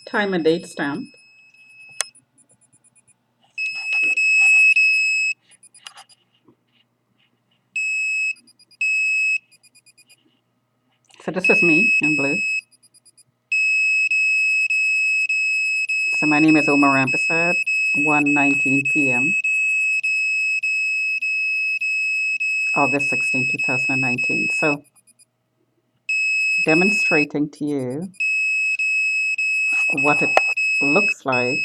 Time and date stamp. So this is me in blue. So my name is Omar Rampersad, 1:19 p.m., August 16, 2019. So demonstrating to you what it looks like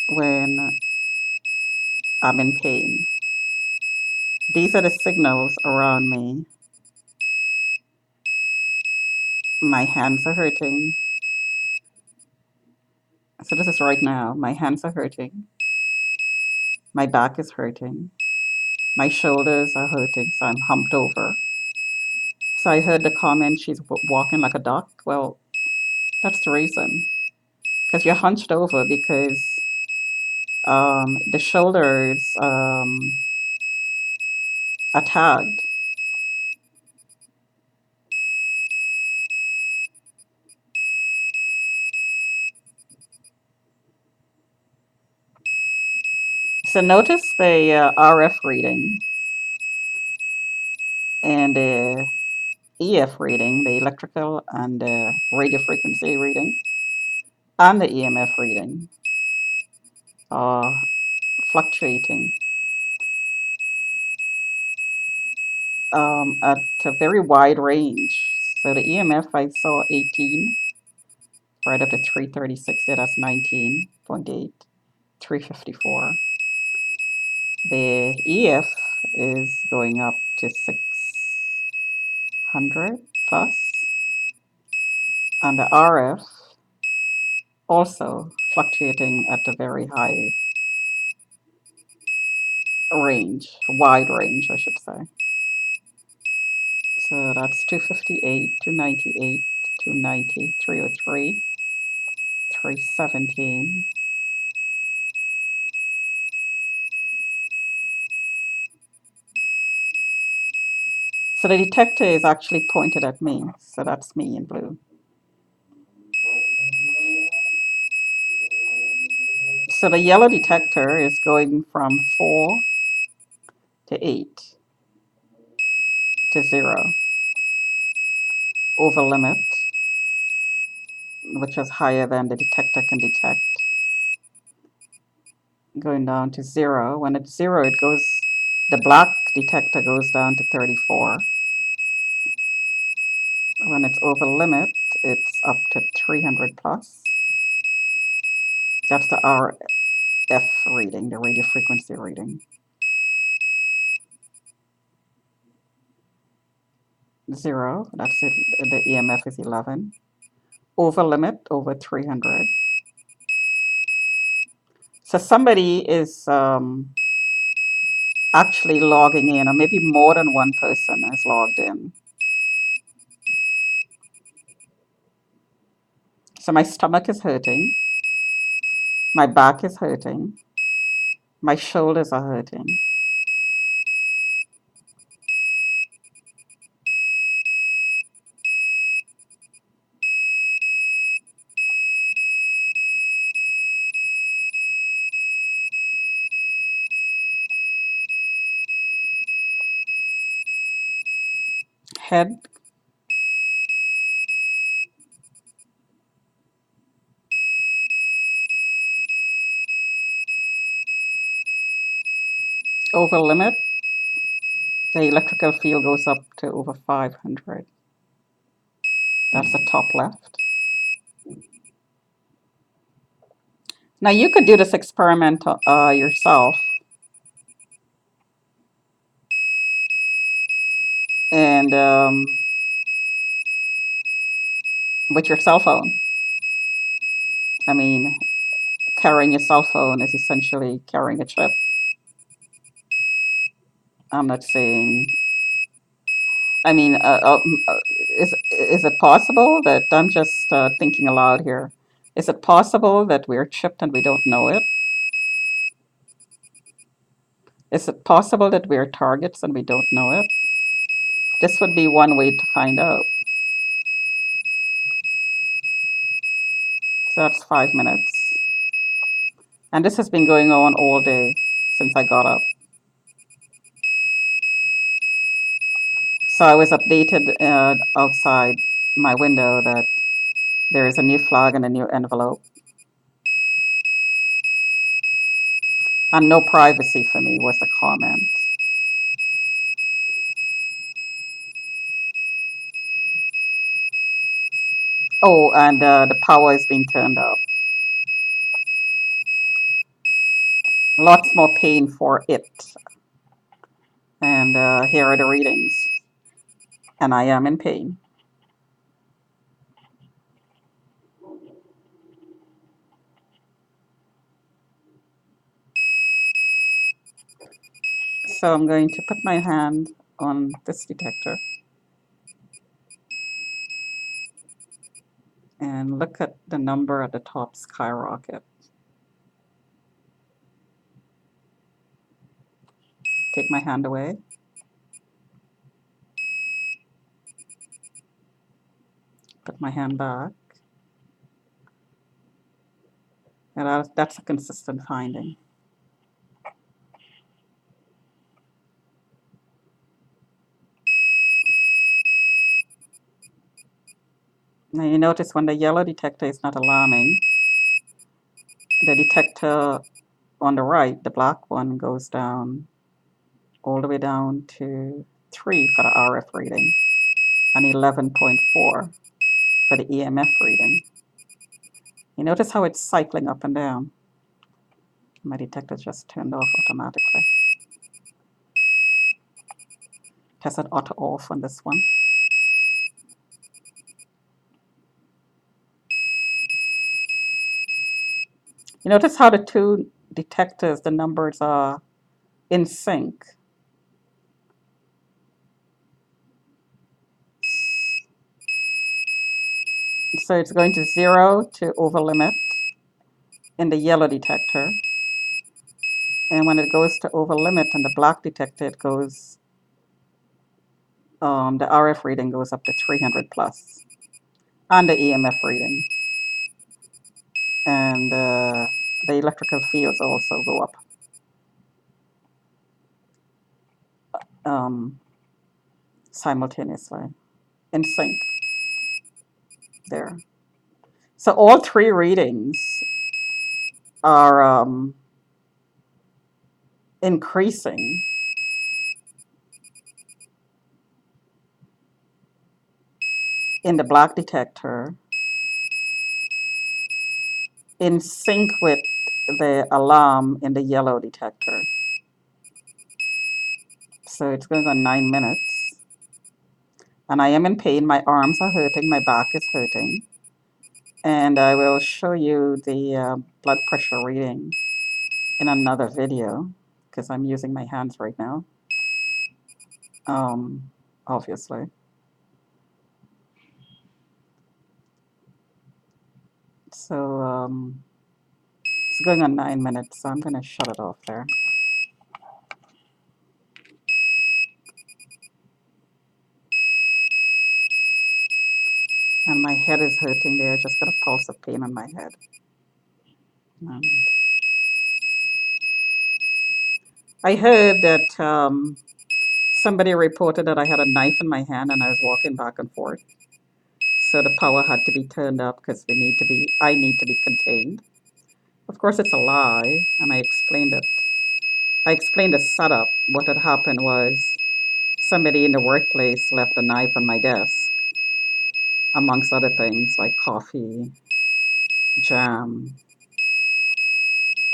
when I'm in pain. These are the signals around me. My hands are hurting. So this is right now. My hands are hurting. My back is hurting. My shoulders are hurting, so I'm humped over. So I heard the comment, she's walking like a duck. Well, that's the reason. Because you're hunched over because the shoulders are tagged. So notice the RF reading and the EF reading, the electrical and radio frequency reading, and the EMF reading are fluctuating at a very wide range. So the EMF I saw 18, right up to 336, that's 19.8, 354. The EF is going up to 600 plus, and the RF also fluctuating at a very high range, wide range, I should say. So that's 258, 298, 290, 303, 317. So the detector is actually pointed at me. So that's me in blue. So the yellow detector is going from 4 to 8 to 0 over limit, which is higher than the detector can detect, going down to 0. When it's 0, it goes, the black detector goes down to 34. When it's over limit, it's up to 300 plus. That's the RF reading, the radio frequency reading. 0, that's it, the EMF is 11. Over limit, over 300. So somebody is actually logging in, or maybe more than one person is logged in. So my stomach is hurting, my back is hurting, my shoulders are hurting. Head, over limit, the electrical field goes up to over 500. That's the top left. Now you could do this experiment yourself and with your cell phone. I mean, carrying your cell phone is essentially carrying a chip. I'm not saying. I mean, is it possible that I'm just thinking aloud here? Is it possible that we're chipped and we don't know it? Is it possible that we're targets and we don't know it? This would be one way to find out. So that's 5 minutes. And this has been going on all day since I got up. So I was updated outside my window that there is a new flag and a new envelope. And no privacy for me was the comment. Oh, and the power is being turned up. Lots more pain for it. And here are the readings. And I am in pain. So I'm going to put my hand on this detector and look at the number at the top skyrocket. Take my hand away. Put my hand back. And that's a consistent finding. Now you notice when the yellow detector is not alarming, the detector on the right, the black one, goes down all the way down to 3 for the RF reading and 11.4 for the EMF reading. You notice how it's cycling up and down. My detector just turned off automatically. Test it auto off on this one. You notice how the two detectors, the numbers are in sync. So it's going to 0 to over limit in the yellow detector. And when it goes to over limit in the black detector, it goes, the RF reading goes up to 300 plus, and the EMF reading. And the electrical fields also go up simultaneously, in sync there. So all three readings are increasing. In the black detector, in sync with the alarm in the yellow detector. So it's going on 9 minutes. And I am in pain. My arms are hurting. My back is hurting. And I will show you the blood pressure reading in another video because I'm using my hands right now, obviously. So it's going on 9 minutes, so I'm going to shut it off there. And my head is hurting there. I just got a pulse of pain on my head. And I heard that somebody reported that I had a knife in my hand and I was walking back and forth. So the power had to be turned up because I need to be contained. Of course, it's a lie, and I explained it. I explained the setup. What had happened was somebody in the workplace left a knife on my desk, amongst other things like coffee, jam,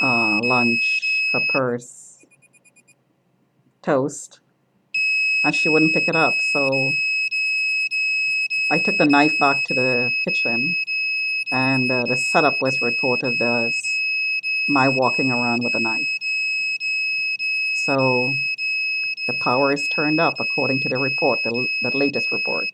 lunch, her purse, toast, and she wouldn't pick it up. So I took the knife back to the kitchen, and the setup was reported as my walking around with a knife. So the power is turned up according to the report, the latest report.